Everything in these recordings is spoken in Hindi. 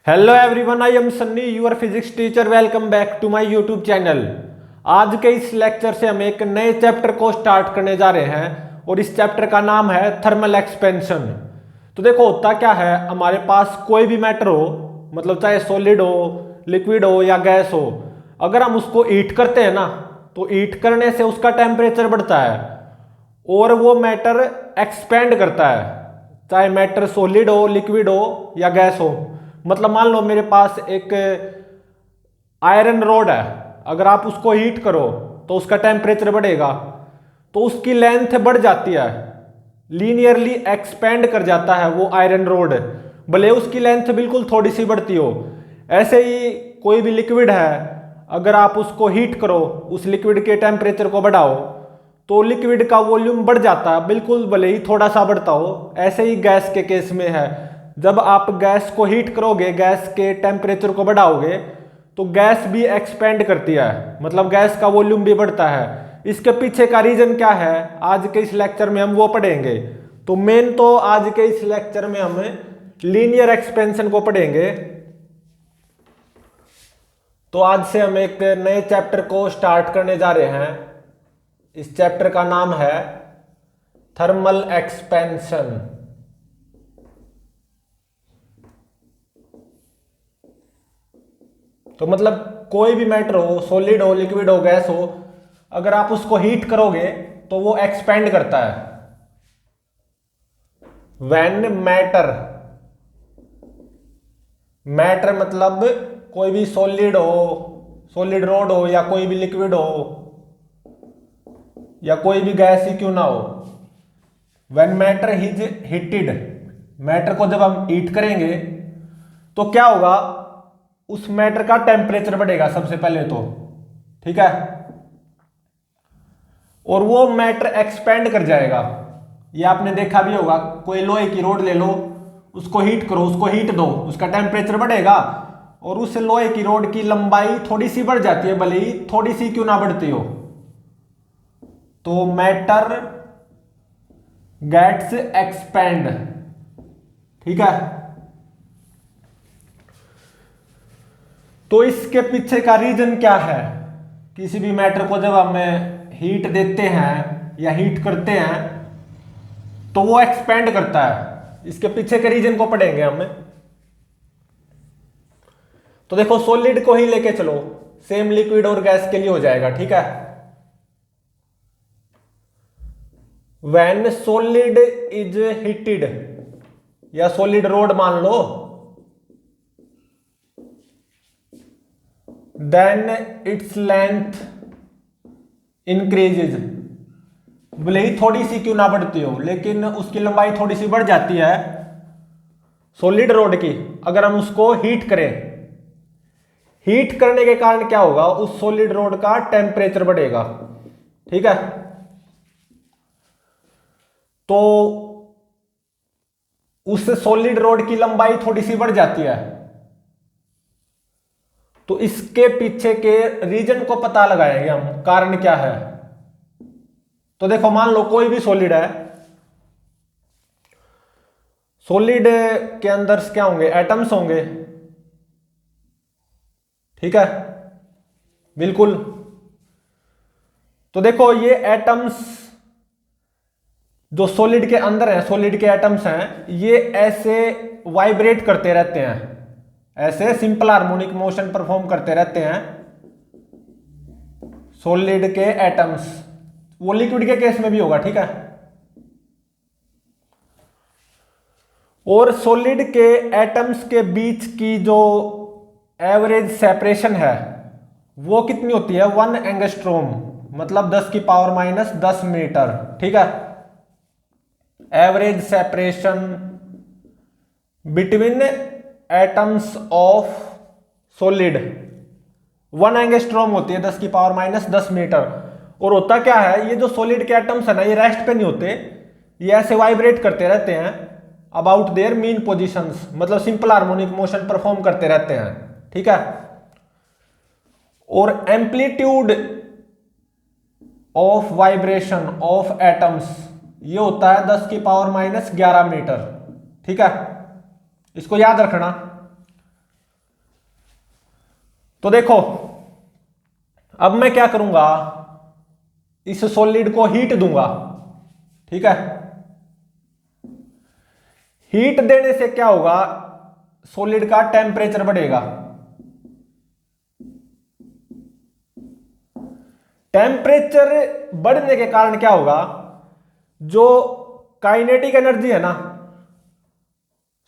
Hello everyone, I am Sunny your physics teacher. Welcome back to my YouTube channel. आज के इस लेक्चर से हम एक नए चैप्टर को स्टार्ट करने जा रहे हैं और इस चैप्टर का नाम है थर्मल एक्सपेंशन। तो देखो, होता क्या है, हमारे पास कोई भी मैटर हो, मतलब चाहे सॉलिड हो, लिक्विड हो या गैस हो, अगर हम उसको हीट करते हैं ना, तो हीट करने से उसका टेम्परेचर बढ़ता है और वो मैटर एक्सपेंड करता है, चाहे मैटर सॉलिड हो, लिक्विड हो या गैस हो। मतलब मान लो मेरे पास एक आयरन रोड है, अगर आप उसको हीट करो तो उसका टेम्परेचर बढ़ेगा, तो उसकी लेंथ बढ़ जाती है, लीनियरली एक्सपेंड कर जाता है वो आयरन रोड, भले उसकी लेंथ बिल्कुल थोड़ी सी बढ़ती हो। ऐसे ही कोई भी लिक्विड है, अगर आप उसको हीट करो, उस लिक्विड के टेम्परेचर को बढ़ाओ, तो लिक्विड का वॉल्यूम बढ़ जाता है, बिल्कुल भले ही थोड़ा सा बढ़ता हो। ऐसे ही गैस के केस में है, जब आप गैस को हीट करोगे, गैस के टेम्परेचर को बढ़ाओगे, तो गैस भी एक्सपेंड करती है, मतलब गैस का वॉल्यूम भी बढ़ता है। इसके पीछे का रीजन क्या है, आज के इस लेक्चर में हम वो पढ़ेंगे। तो मेन तो आज के इस लेक्चर में हम लीनियर एक्सपेंशन को पढ़ेंगे। तो आज से हम एक नए चैप्टर को स्टार्ट करने जा रहे हैं। इस चैप्टर का नाम है थर्मल एक्सपेंशन। तो मतलब कोई भी मैटर हो, सॉलिड हो, लिक्विड हो, गैस हो, अगर आप उसको हीट करोगे तो वो एक्सपेंड करता है। व्हेन मैटर, मैटर मतलब कोई भी सॉलिड हो, सॉलिड रोड हो, या कोई भी लिक्विड हो, या कोई भी गैस ही क्यों ना हो, when matter is heated, matter को जब हम हीट करेंगे तो क्या होगा, उस मैटर का टेम्परेचर बढ़ेगा सबसे पहले तो, ठीक है, और वो मैटर एक्सपेंड कर जाएगा। ये आपने देखा भी होगा, कोई लोहे की रोड ले लो, उसको हीट करो, उसको हीट दो, उसका टेम्परेचर बढ़ेगा और उस लोहे की रोड की लंबाई थोड़ी सी बढ़ जाती है, भले ही थोड़ी सी क्यों ना बढ़ती हो, तो मैटर गेट्स एक्सपेंड, ठीक है। तो इसके पीछे का रीजन क्या है, किसी भी मैटर को जब हम हीट देते हैं या हीट करते हैं तो वो एक्सपेंड करता है। इसके पीछे के रीजन को पढ़ेंगे हम। तो देखो, सॉलिड को ही लेके चलो, सेम लिक्विड और गैस के लिए हो जाएगा, ठीक है। व्हेन सॉलिड इज हीटेड, या सॉलिड रोड मान लो, देन इट्स लेंथ इंक्रीजेज, भले ही थोड़ी सी क्यों ना बढ़ती हो, लेकिन उसकी लंबाई थोड़ी सी बढ़ जाती है सॉलिड रोड की, अगर हम उसको हीट करें। हीट करने के कारण क्या होगा, उस सॉलिड रोड का टेम्परेचर बढ़ेगा, ठीक है। तो उस सॉलिड रोड की लंबाई थोड़ी सी बढ़ जाती है, तो इसके पीछे के रीजन को पता लगाएंगे हम, कारण क्या है। तो देखो, मान लो कोई भी सॉलिड है, सॉलिड के अंदर क्या होंगे, एटम्स होंगे, ठीक है, बिल्कुल। तो देखो, ये एटम्स जो सॉलिड के अंदर हैं, सॉलिड के एटम्स हैं, ये ऐसे वाइब्रेट करते रहते हैं, ऐसे सिंपल हार्मोनिक मोशन परफॉर्म करते रहते हैं सॉलिड के एटम्स। वो लिक्विड के केस में भी होगा, ठीक है। और सॉलिड के एटम्स के बीच की जो एवरेज सेपरेशन है वो कितनी होती है, 1 एंगस्ट्रोम, मतलब 10 की पावर माइनस 10 मीटर, ठीक है। Average separation between atoms of solid 1 angstrom होती है, 10 की पावर माइनस 10 मीटर। और होता क्या है, ये जो सॉलिड के एटम्स है ना, ये रेस्ट पे नहीं होते, ये ऐसे वाइब्रेट करते रहते हैं अबाउट देयर मीन पोजीशंस, मतलब सिंपल हार्मोनिक मोशन परफॉर्म करते रहते हैं, ठीक है। और amplitude of vibration of atoms ये होता है 10 की पावर माइनस 11 मीटर, ठीक है। इसको याद रखना। तो देखो अब मैं क्या करूंगा, इस सॉलिड को हीट दूंगा। ठीक है, हीट देने से क्या होगा, सॉलिड का टेम्परेचर बढ़ेगा। टेम्परेचर बढ़ने के कारण क्या होगा, जो काइनेटिक एनर्जी है ना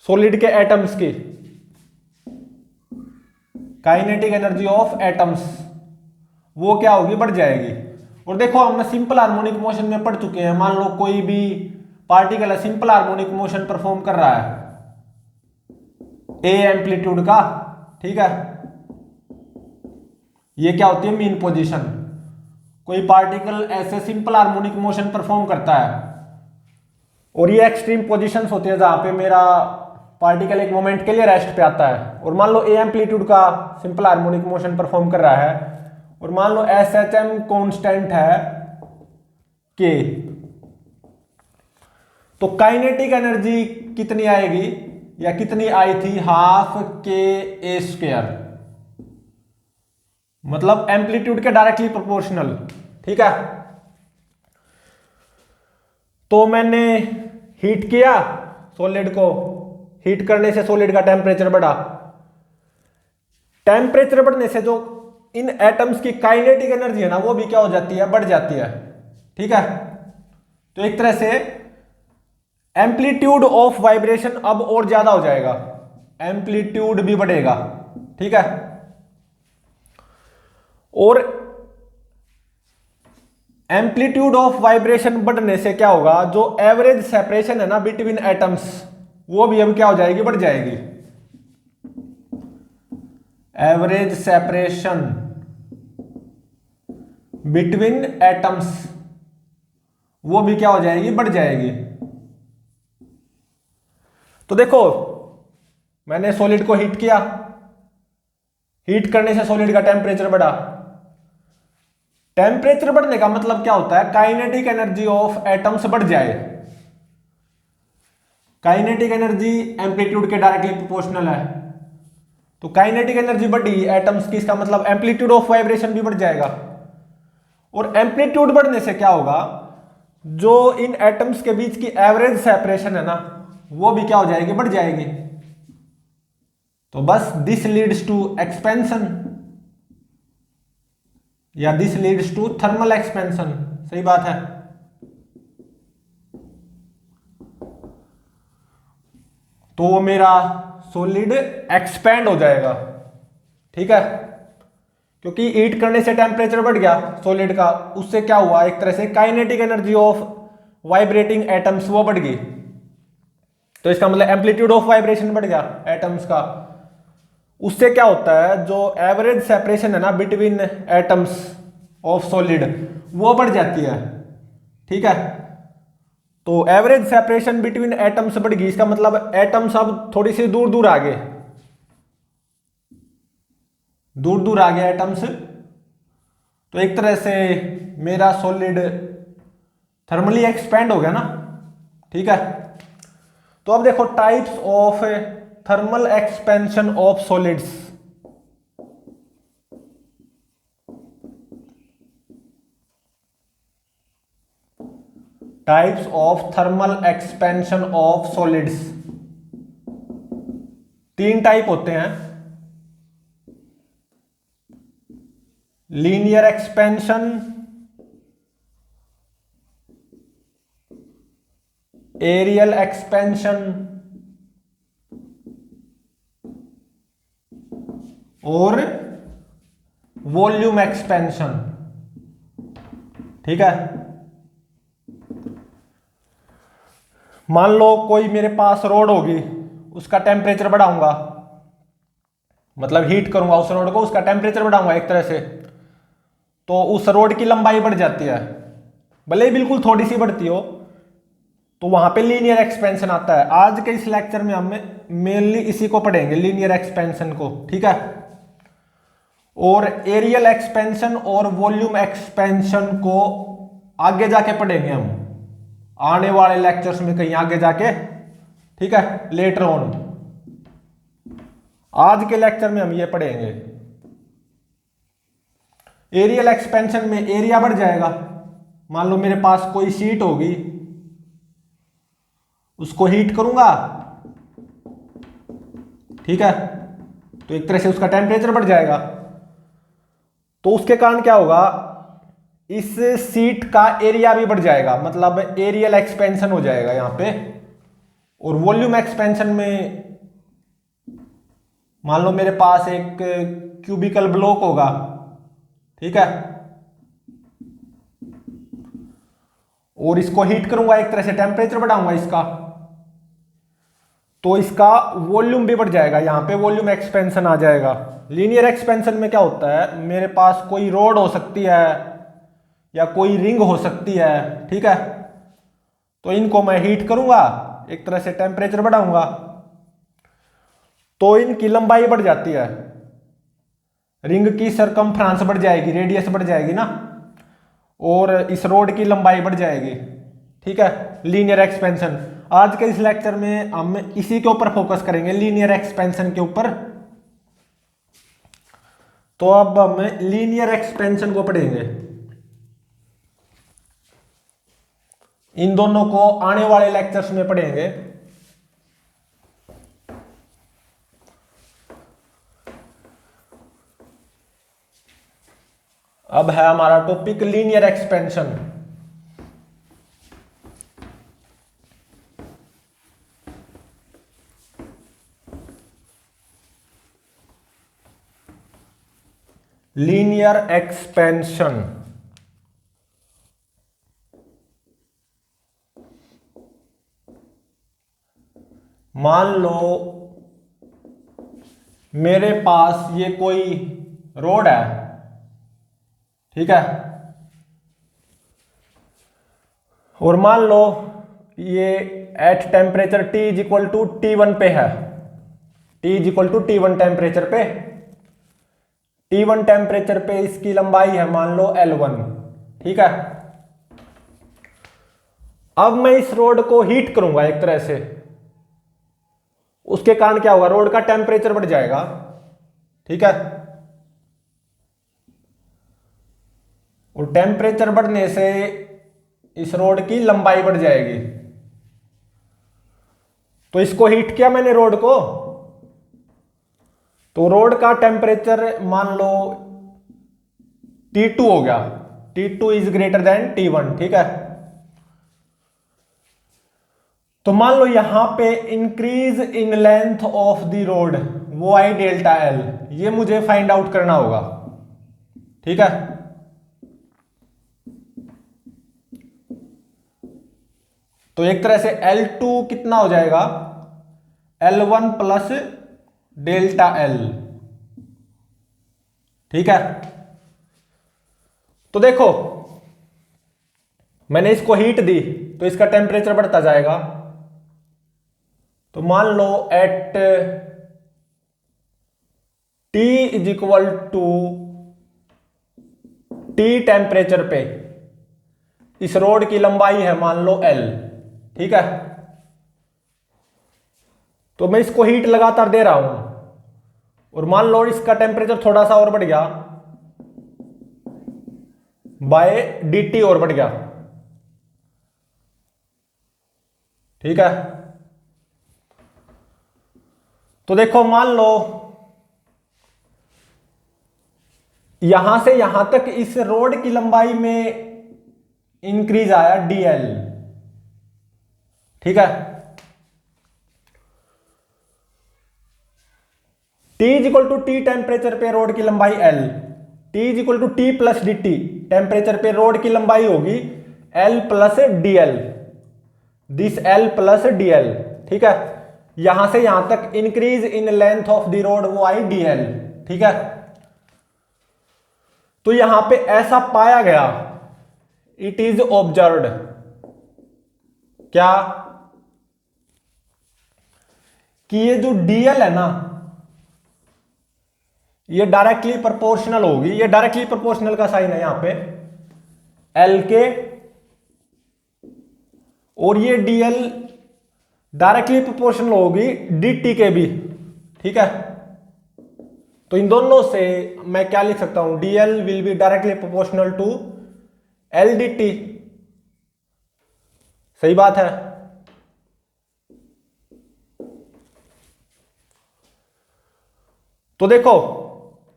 सॉलिड के एटम्स की, काइनेटिक एनर्जी ऑफ एटम्स, वो क्या होगी, बढ़ जाएगी। और देखो हम सिंपल हार्मोनिक मोशन में पढ़ चुके हैं। मान लो कोई भी पार्टिकल है, सिंपल हार्मोनिक मोशन परफॉर्म कर रहा है ए एम्पलीट्यूड का। ठीक है, ये क्या होती है, मीन पोजीशन। कोई पार्टिकल ऐसे सिंपल हार्मोनिक मोशन परफॉर्म करता है और ये एक्सट्रीम पोजीशंस होती है जहां पे मेरा पार्टिकल एक मोमेंट के लिए रेस्ट पे आता है। और मान लो ए एम्पलीट्यूड का सिंपल हार्मोनिक मोशन परफॉर्म कर रहा है और मान लो एस एच एम कॉन्स्टेंट है के, तो काइनेटिक एनर्जी कितनी आएगी या कितनी आई थी, हाफ के ए स्क्वायर, मतलब एम्पलीट्यूड के डायरेक्टली प्रोपोर्शनल। ठीक है, तो मैंने हीट किया सॉलिड को, हीट करने से सॉलिड का टेम्परेचर बढ़ा। टेम्परेचर बढ़ने से जो इन एटम्स की काइनेटिक एनर्जी है ना वो भी क्या हो जाती है, बढ़ जाती है। ठीक है, तो एक तरह से एम्पलीट्यूड ऑफ वाइब्रेशन अब और ज्यादा हो जाएगा, एम्पलीट्यूड भी बढ़ेगा। ठीक है, और एम्पलीट्यूड ऑफ वाइब्रेशन बढ़ने से क्या होगा, जो एवरेज सेपरेशन है ना बिटवीन एटम्स, वो भी अब क्या हो जाएगी, बढ़ जाएगी। एवरेज सेपरेशन बिटवीन एटम्स, वो भी क्या हो जाएगी, बढ़ जाएगी। तो देखो मैंने सॉलिड को हीट किया, हीट करने से सॉलिड का टेम्परेचर बढ़ा। टेम्परेचर बढ़ने का मतलब क्या होता है, काइनेटिक एनर्जी ऑफ एटम्स बढ़ जाए। काइनेटिक एनर्जी एम्पलीट्यूड के डायरेक्टली प्रोपोर्शनल है, तो काइनेटिक एनर्जी बढ़ी एटम्स की, इसका मतलब एम्पलीट्यूड ऑफ वाइब्रेशन भी बढ़ जाएगा। और एम्पलीट्यूड बढ़ने से क्या होगा, जो इन एटम्स के बीच की एवरेज सेपरेशन है ना वो भी क्या हो जाएगी, बढ़ जाएगी। तो बस दिस लीड्स टू एक्सपेंशन या this leads to thermal expansion, सही बात है। तो वो मेरा सॉलिड एक्सपैंड हो जाएगा। ठीक है, क्योंकि हीट करने से टेम्परेचर बढ़ गया सॉलिड का, उससे क्या हुआ, एक तरह से kinetic energy of vibrating atoms वो बढ़ गई। तो इसका मतलब एम्पलीट्यूड ऑफ वाइब्रेशन बढ़ गया एटम्स का। उससे क्या होता है, जो एवरेज सेपरेशन है ना बिटवीन एटम्स ऑफ सॉलिड वो बढ़ जाती है। ठीक है, तो एवरेज सेपरेशन बिटवीन एटम्स बढ़ गई, इसका मतलब एटम्स अब थोड़ी सी दूर दूर आ गए, दूर दूर आ गए एटम्स। तो एक तरह से मेरा सॉलिड थर्मली एक्सपेंड हो गया ना। ठीक है, तो अब देखो types of thermal expansion of solids. Types of thermal expansion of solids, तीन टाइप होते हैं, लीनियर एक्सपेंशन, एरियल एक्सपेंशन और वॉल्यूम एक्सपेंशन। ठीक है, मान लो कोई मेरे पास रोड होगी, उसका टेम्परेचर बढ़ाऊंगा, मतलब हीट करूंगा उस रोड को, उसका टेम्परेचर बढ़ाऊंगा एक तरह से, तो उस रोड की लंबाई बढ़ जाती है, भले ही बिल्कुल थोड़ी सी बढ़ती हो, तो वहां पे लीनियर एक्सपेंशन आता है। आज के इस लेक्चर में हम मेनली इसी को पढ़ेंगे, लीनियर एक्सपेंशन को। ठीक है, और एरियल एक्सपेंशन और वॉल्यूम एक्सपेंशन को आगे जाके पढ़ेंगे हम, आने वाले लेक्चर्स में कहीं आगे जाके। ठीक है, लेटर ऑन। आज के लेक्चर में हम ये पढ़ेंगे। एरियल एक्सपेंशन में एरिया बढ़ जाएगा। मान लो मेरे पास कोई शीट होगी, उसको हीट करूंगा, ठीक है, तो एक तरह से उसका टेम्परेचर बढ़ जाएगा। तो उसके कारण क्या होगा, इस शीट का एरिया भी बढ़ जाएगा, मतलब एरियल एक्सपेंशन हो जाएगा यहां पे। और वॉल्यूम एक्सपेंशन में मान लो मेरे पास एक क्यूबिकल ब्लॉक होगा, ठीक है, और इसको हीट करूंगा, एक तरह से टेम्परेचर बढ़ाऊंगा इसका, तो इसका वॉल्यूम भी बढ़ जाएगा, यहां पे वॉल्यूम एक्सपेंशन आ जाएगा। लीनियर एक्सपेंशन में क्या होता है, मेरे पास कोई रोड हो सकती है या कोई रिंग हो सकती है, ठीक है, तो इनको मैं हीट करूंगा, एक तरह से टेम्परेचर बढ़ाऊंगा, तो इनकी लंबाई बढ़ जाती है, रिंग की सरकमफ्रेंस बढ़ जाएगी, रेडियस बढ़ जाएगी ना, और इस रोड की लंबाई बढ़ जाएगी, ठीक है, लीनियर एक्सपेंशन। आज के इस लेक्चर में हम इसी के ऊपर फोकस करेंगे, लीनियर एक्सपेंशन के ऊपर। तो अब हम लीनियर एक्सपेंशन को पढ़ेंगे। इन दोनों को आने वाले लेक्चर्स में पढ़ेंगे। अब है हमारा topic linear expansion. Linear expansion मान लो मेरे पास ये कोई रोड है, ठीक है, और मान लो ये at temperature T is equal to T1 पे है, T is equal to T1 temperature पे, T1 टेम्परेचर पे इसकी लंबाई है मान लो L1, ठीक है। अब मैं इस रोड को हीट करूंगा एक तरह से, उसके कारण क्या होगा, रोड का टेम्परेचर बढ़ जाएगा, ठीक है, और टेम्परेचर बढ़ने से इस रोड की लंबाई बढ़ जाएगी। तो इसको हीट किया मैंने रोड को, तो रोड का टेम्परेचर मान लो T2 हो गया, T2 is greater than T1, ठीक है। तो मान लो यहां पे increase in length of the rod, वो आई डेल्टा एल, ये मुझे फाइंड आउट करना होगा, ठीक है। तो एक तरह से L2 कितना हो जाएगा, L1 प्लस डेल्टा एल, ठीक है। तो देखो मैंने इसको हीट दी तो इसका टेम्परेचर बढ़ता जाएगा। तो मान लो at T is equal to T temperature पे इस रोड की लंबाई है मान लो L, ठीक है। तो मैं इसको हीट लगातार दे रहा हूं और मान लो इसका टेम्परेचर थोड़ा सा और बढ़ गया, बाय dt और बढ़ गया, ठीक है। तो देखो मान लो यहां से यहां तक इस रोड की लंबाई में इंक्रीज आया dl, ठीक है। T is equal to T temperature पे रोड की लंबाई L, T is equal to T plus dt, temperature पे रोड की लंबाई होगी L plus dl, this L plus dl, ठीक है। यहां से यहां तक increase in length of the rod वो आई dl, ठीक है। तो यहां पे ऐसा पाया गया, इट इज ऑब्जर्व्ड, क्या कि ये जो dl है ना, ये डायरेक्टली प्रोपोर्शनल होगी, ये डायरेक्टली प्रोपोर्शनल का साइन है यहां पे L के, और ये dl डायरेक्टली प्रोपोर्शनल होगी dt के भी, ठीक है। तो इन दोनों से मैं क्या लिख सकता हूं, dl will be directly proportional to l dt। सही बात है। तो देखो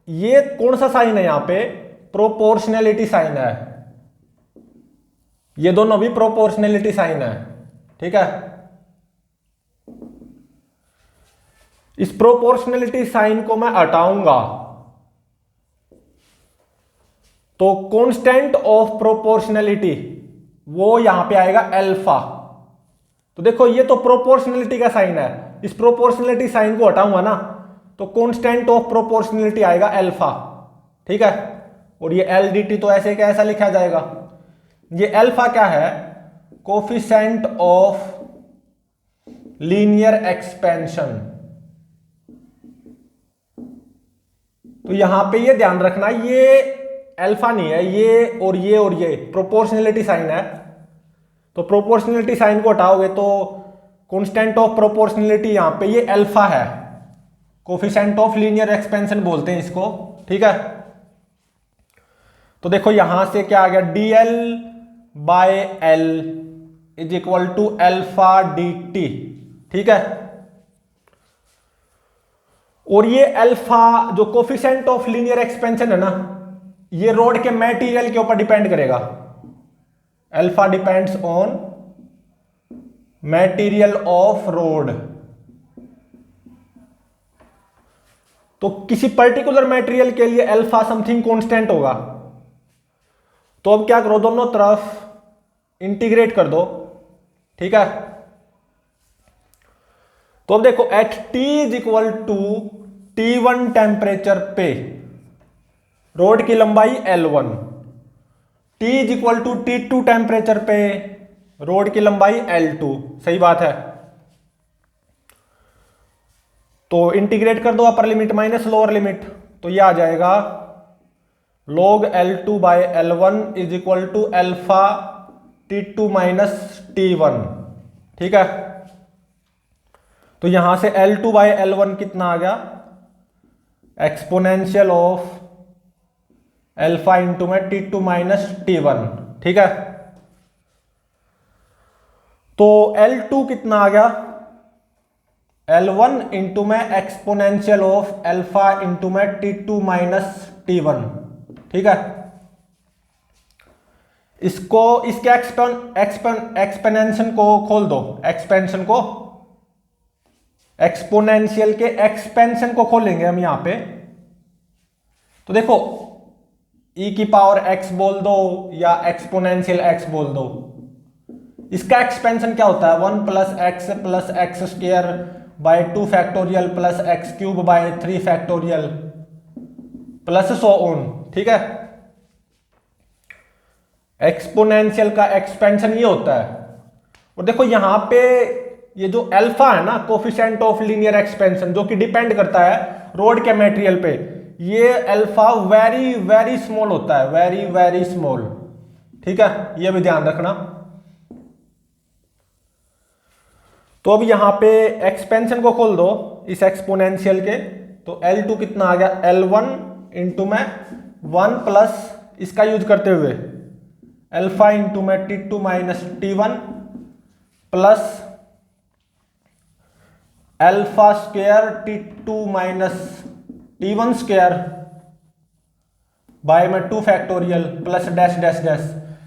ये कौन सा साइन है, यहां पे प्रोपोर्शनैलिटी साइन है, ये दोनों भी प्रोपोर्शनैलिटी साइन है। ठीक है, इस प्रोपोर्शनैलिटी साइन को मैं हटाऊंगा तो कांस्टेंट ऑफ प्रोपोर्शनैलिटी वो यहां पे आएगा अल्फा। तो देखो ये तो प्रोपोर्शनैलिटी का साइन है, इस प्रोपोर्शनैलिटी साइन को हटाऊंगा ना तो कांस्टेंट ऑफ प्रोपोर्शनैलिटी आएगा अल्फा। ठीक है, और ये एल डी टी तो ऐसे कैसा लिखा जाएगा, ये अल्फा क्या है, कोफिशिएंट ऑफ लीनियर एक्सपेंशन। तो यहां पे ये ध्यान रखना, ये अल्फा नहीं है, ये और ये प्रोपोर्शनैलिटी साइन है। तो प्रोपोर्शनैलिटी साइन को हटाओगे तो कांस्टेंट ऑफ प्रोपोर्शनैलिटी यहां पे ये अल्फा है, कोफिशिएंट ऑफ लीनियर एक्सपेंशन बोलते हैं इसको। ठीक है, तो देखो यहां से क्या आ गया, dl by l is equal to alpha dt। ठीक है, और ये अल्फा जो कोफिशिएंट ऑफ लीनियर एक्सपेंशन है ना, ये रोड के मटेरियल के ऊपर डिपेंड करेगा। Alpha depends on material of road. तो किसी पर्टिकुलर मटेरियल के लिए अल्फा समथिंग कांस्टेंट होगा। तो अब क्या करो, दोनों तरफ इंटीग्रेट कर दो। ठीक है, तो अब देखो at T is equal to T1 temperature पे रोड की लंबाई L1, T is equal to T2 temperature पे रोड की लंबाई L2। सही बात है। तो इंटीग्रेट कर दो upper limit minus lower limit, तो ये आ जाएगा log L2 by L1 is equal to alpha T2 minus T1। ठीक है, तो यहां से L2 बाय L1 कितना आ गया, एक्सपोनेंशियल ऑफ अल्फा इंटू में T2 माइनस T1। ठीक है, तो L2 कितना आ गया, L1 इंटू में एक्सपोनेंशियल ऑफ अल्फा इंटू में T2 माइनस T1। ठीक है, इसको इसके एक्सपेंशन को खोल दो, एक्सपेंशन को, एक्सपोनेंशियल के एक्सपेंशन को खोलेंगे हम यहां पे। तो देखो e की पावर x बोल दो या एक्सपोनेंशियल x बोल दो, इसका एक्सपेंशन क्या होता है, 1 plus x square by 2 factorial plus x cube by 3 factorial plus so on. ठीक है, एक्सपोनेंशियल का एक्सपेंशन ये होता है। और देखो यहां पे ये जो अल्फा है ना, कोफिशिएंट ऑफ लीनियर एक्सपेंशन, जो कि डिपेंड करता है रोड के मटेरियल पे, ये अल्फा वेरी वेरी स्मॉल होता है, वेरी वेरी स्मॉल। ठीक है, ये भी ध्यान रखना। तो अब यहां पे एक्सपेंशन को खोल दो इस एक्सपोनेंशियल के, तो L2 कितना आ गया, L1 इंटू में 1 प्लस इसका यूज करते हुए अल्फा इंटू में T2 minus T1 plus alpha square T2 minus T1 square by में 2 factorial plus dash dash dash.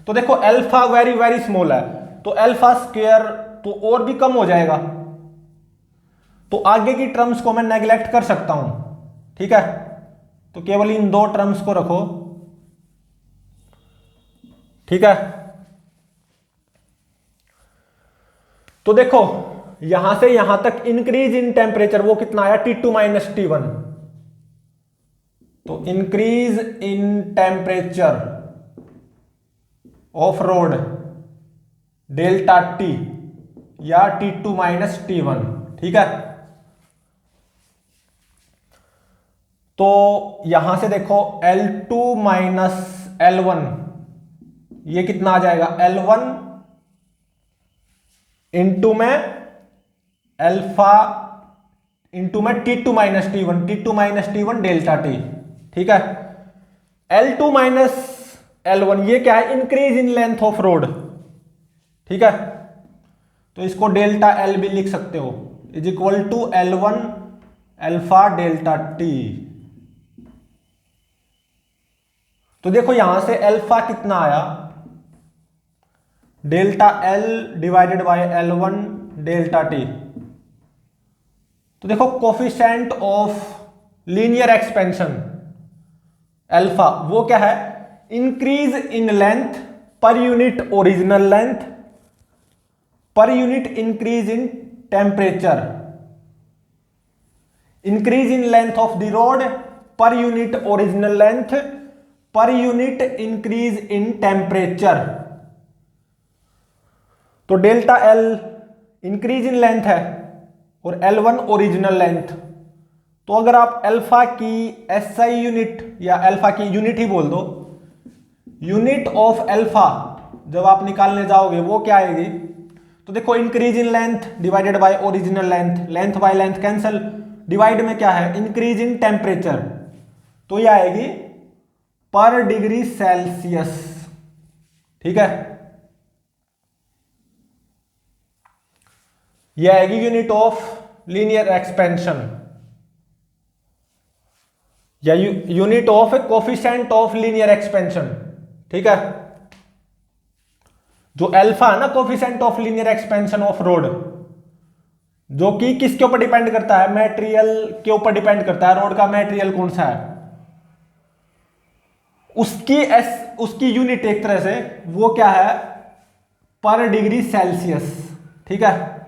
तो देखो अल्फा वेरी वेरी स्मॉल है, तो अल्फा स्क्वायर तो और भी कम हो जाएगा, तो आगे की टर्म्स को मैं नेग्लेक्ट कर सकता हूं। ठीक है, तो केवल इन दो टर्म्स को रखो। ठीक है, तो देखो यहां से यहां तक इंक्रीज इन टेम्परेचर वो कितना आया, T2 माइनस T1। तो increase in temperature of road delta T या T2 माइनस T1। ठीक है, तो यहां से देखो L2 माइनस L1 ये कितना आ जाएगा, L1 इंटू में अल्फा इंटू में T2 minus T1 delta T. ठीक है, L2 माइनस L1 ये क्या है, increase in length of road. ठीक है, तो इसको डेल्टा एल भी लिख सकते हो, is equal to L1 alpha delta T. तो देखो यहां से अल्फा कितना आया, delta L divided by L1 delta T. तो देखो coefficient of linear expansion alpha वो क्या है, increase in length per unit original length per unit increase in temperature, increase in length of the road per unit original length per unit increase in temperature. तो delta L increase in length है और L1 ओरिजिनल लेंथ। तो अगर आप अल्फा की एसआई यूनिट या अल्फा की यूनिट ही बोल दो, यूनिट ऑफ अल्फा जब आप निकालने जाओगे वो क्या आएगी, तो देखो increase in length divided by original length, length by length cancel, divide में क्या है इंक्रीज इन टेम्परेचर, तो ये आएगी पर डिग्री सेल्सियस। ठीक है, ये आएगी यूनिट ऑफ लीनियर एक्सपेंशन या unit of coefficient of linear expansion. ठीक है, जो अल्फा है ना coefficient of linear expansion of road, जो कि किसके ऊपर डिपेंड करता है, मटेरियल के ऊपर डिपेंड करता है, रोड का मटेरियल कौन सा है, उसकी यूनिट एक तरह से वो क्या है, पर डिग्री सेल्सियस। ठीक है,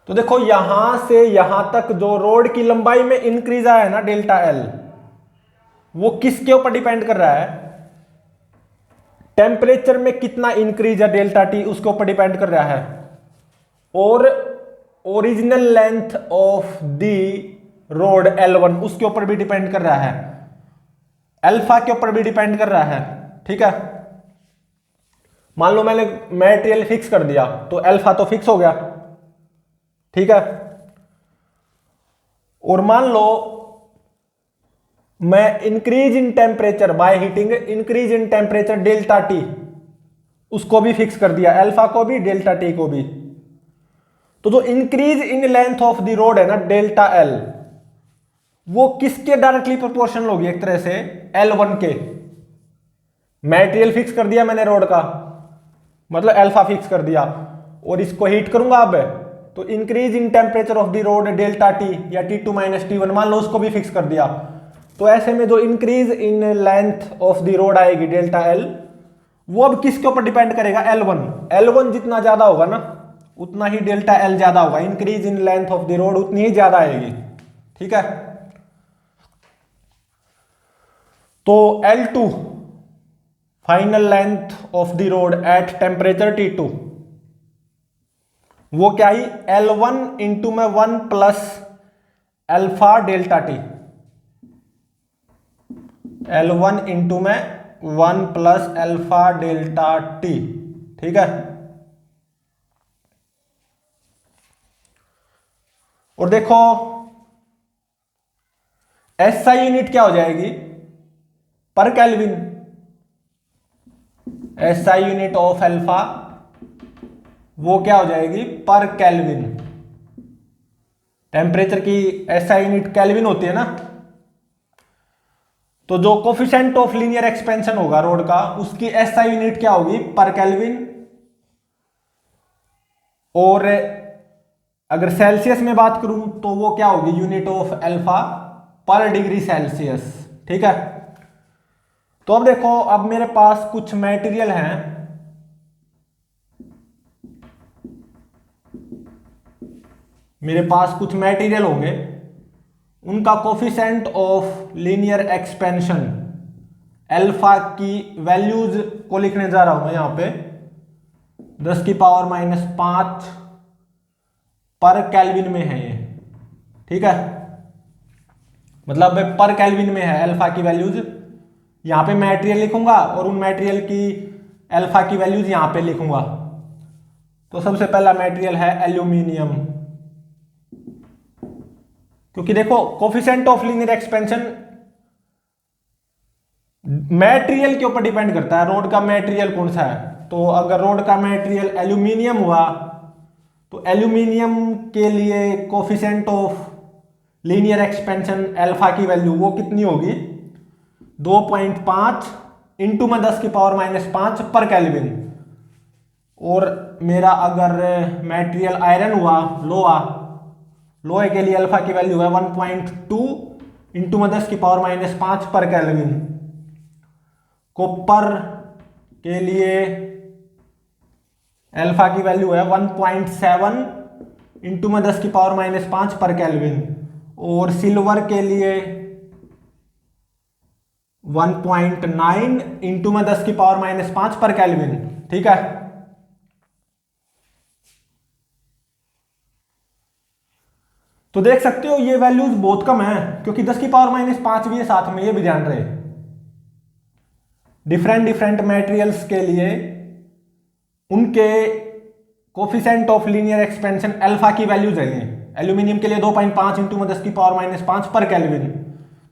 तो देखो यहां से यहां तक जो रोड की लंबाई में इंक्रीज आया है ना डेल्टा एल, वो किसके ऊपर डिपेंड कर रहा है, टेम्परेचर में कितना इंक्रीज है डेल्टा टी उसके ऊपर डिपेंड कर रहा है, और original length of the road L1 उसके ऊपर भी डिपेंड कर रहा है, अल्फा के ऊपर भी डिपेंड कर रहा है। ठीक है, मान लो मैंने मटेरियल फिक्स कर दिया तो अल्फा तो फिक्स हो गया। ठीक है, और मान लो मैं increase in temperature by heating, increase in temperature delta T उसको भी फिक्स कर दिया, अल्फा को भी डेल्टा टी को भी। तो जो increase in length of the road है ना डेल्टा एल, वो किसके डायरेक्टली प्रोपोर्शनल होगी, एक तरह से L1 के। मटेरियल फिक्स कर दिया मैंने रोड का, मतलब अल्फा फिक्स कर दिया, और इसको हीट करूंगा अब, तो increase in temperature of the road delta T या T2 माइनस T1 मान लो उसको भी फिक्स कर दिया। तो ऐसे में जो increase in length of the road आएगी डेल्टा एल, वो अब किसके ऊपर डिपेंड करेगा, L1 जितना ज्यादा होगा ना उतना ही डेल्टा एल ज्यादा होगा, increase in length of the road उतनी ही ज्यादा आएगी। ठीक है, तो L2 final length of the road at temperature T2 वो क्या ही, L1 इंटू में 1 plus alpha delta T, L1 into में 1 प्लस अल्फा डेल्टा टी। ठीक है, और देखो एसआई यूनिट क्या हो जाएगी, पर kelvin, SI unit of alpha वो क्या हो जाएगी, पर केल्विन। टेम्परेचर की एसआई यूनिट केल्विन होती है ना, तो जो कोफिशिएंट ऑफ लीनियर एक्सपेंशन होगा रोड का उसकी एसआई यूनिट क्या होगी, पर केल्विन। और अगर सेल्सियस में बात करूं तो वो क्या होगी, यूनिट ऑफ अल्फा पर डिग्री सेल्सियस। ठीक है, तो अब देखो, अब मेरे पास कुछ मटेरियल हैं, मेरे पास कुछ मटेरियल होंगे, उनका coefficient of linear expansion alpha की वैल्यूज को लिखने जा रहा हूं मैं यहां पे, 10 की पावर माइनस 5 पर केल्विन में है ये। ठीक है, मतलब पर केल्विन में है अल्फा की वैल्यूज, यहां पे मटेरियल लिखूंगा और उन मटेरियल की अल्फा की वैल्यूज यहां पे लिखूंगा। तो सबसे पहला मटेरियल है एल्यूमिनियम, क्योंकि देखो coefficient of linear expansion material के ऊपर डिपेंड करता है, रोड का मटेरियल कौन सा है। तो अगर रोड का मटेरियल एल्यूमिनियम हुआ तो एल्यूमिनियम के लिए coefficient of linear expansion alpha की वैल्यू वो कितनी होगी, 2.5 इंटू में 10⁻⁻5 पर केल्विन। और मेरा अगर मटेरियल आयरन हुआ, लोहे के लिए अल्फा की वैल्यू है 1.2 इंटू में 10⁻⁻5 पर केल्विन। कॉपर के लिए अल्फा की वैल्यू है 1.7 इंटू में 10⁻⁻5 पर केल्विन। और सिल्वर के लिए 1.9 इंटू में 10⁻⁻5 पर केल्विन। ठीक है, तो देख सकते हो ये वैल्यूज बहुत कम है, क्योंकि 10⁻⁻5 भी है साथ में, ये भी ध्यान रहे। डिफरेंट मटेरियल्स के लिए उनके coefficient of linear expansion alpha की वैल्यू चाहिए। एल्यूमिनियम के लिए 2.5 इंटू में 10⁻⁻5 पर केल्विन।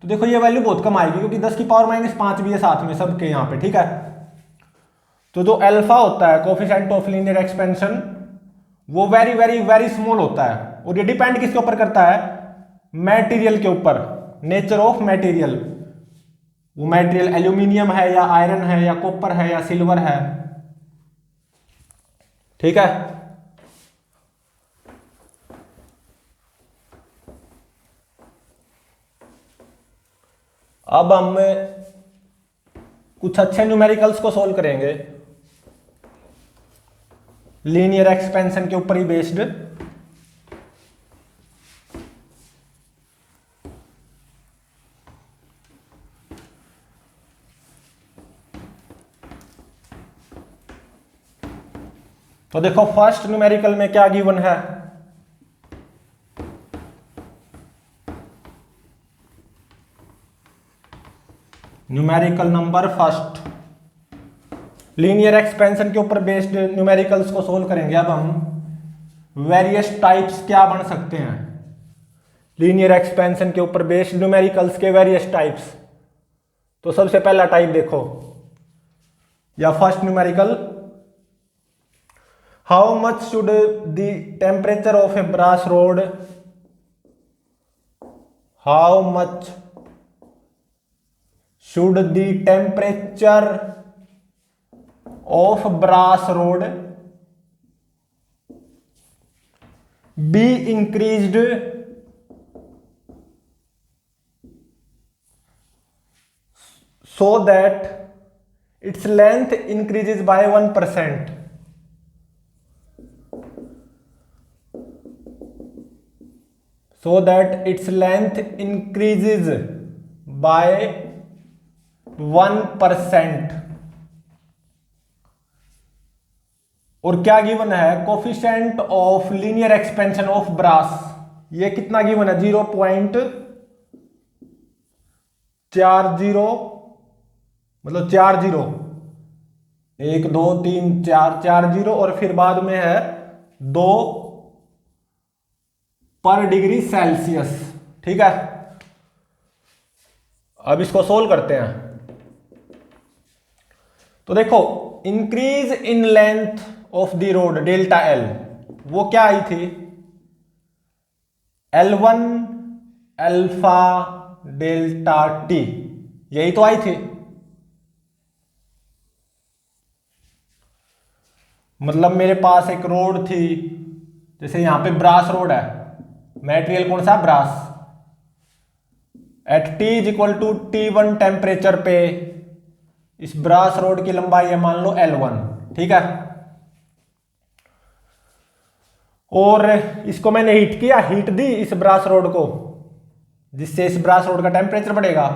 तो देखो ये वैल्यू बहुत कम आएगी, क्योंकि 10⁻5 भी है साथ में सबके यहाँ पे। ठीक है, तो जो अल्फा होता है कोफिशिएंट ऑफ लीनियर एक्सपेंशन वो वेरी वेरी वेरी स्मॉल होता है। और ये डिपेंड किसके ऊपर करता है, मटेरियल के ऊपर, नेचर ऑफ मटेरियल। वो मटेरियल एल्यूमिनियम है या आयरन है या कॉपर है या सिल्वर है। ठीक है, अब हम कुछ अच्छे न्यूमेरिकल्स को सोल्व करेंगे लीनियर एक्सपेंशन के ऊपर ही बेस्ड। तो देखो फर्स्ट न्यूमेरिकल में क्या गिवन है, numerical number first, linear expansion के ऊपर बेस्ड न्यूमेरिकल्स को सोल्व करेंगे। अब हम वेरियस टाइप्स क्या बन सकते हैं, लीनियर एक्सपेंशन के ऊपर बेस्ड न्यूमेरिकल्स के वेरियस टाइप्स। तो सबसे पहला टाइप देखो, या first numerical, how much should the temperature of a brass rod, how much should the temperature of brass rod be increased so that its length increases by 1%, so that its length increases by 1%। और क्या गिवन है, coefficient of linear expansion of brass, ये कितना गिवन है, 0.40, मतलब 40, 1 2 3 4 40, और फिर बाद में है 2 पर डिग्री सेल्सियस। ठीक है, अब इसको सोल्व करते हैं। तो देखो increase in length of the road delta L, वो क्या आई थी, L1 अल्फा डेल्टा टी, यही तो आई थी। मतलब मेरे पास एक रोड थी, जैसे यहां पे ब्रास रोड है, मटेरियल कौन सा, brass. At T is equal to T1 temperature पे इस ब्रास रोड की लंबाई है मान लो L1। ठीक है, और इसको मैंने हीट किया, हीट दी इस ब्रास रोड को, जिससे इस ब्रास रोड का टेम्परेचर बढ़ेगा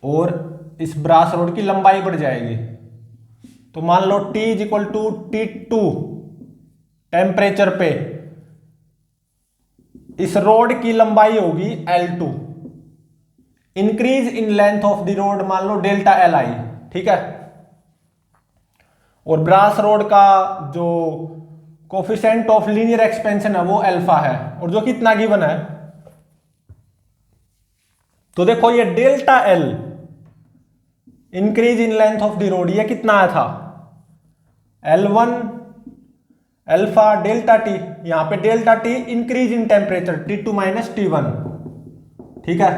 और इस ब्रास रोड की लंबाई बढ़ जाएगी। तो मान लो T is equal to T2 temperature पे इस रोड की लंबाई होगी L2। Increase in length of the rod मान लो डेल्टा Li। ठीक है, और ब्रास रोड का जो कोफिशिएंट ऑफ लीनियर एक्सपेंशन है वो अल्फा है, और जो कितना गिवन है, तो देखो ये delta L increase in length of the road, ये कितना आया था L1 अल्फा डेल्टा टी, यहां पे delta T increase in temperature T2 minus T1, ठीक है।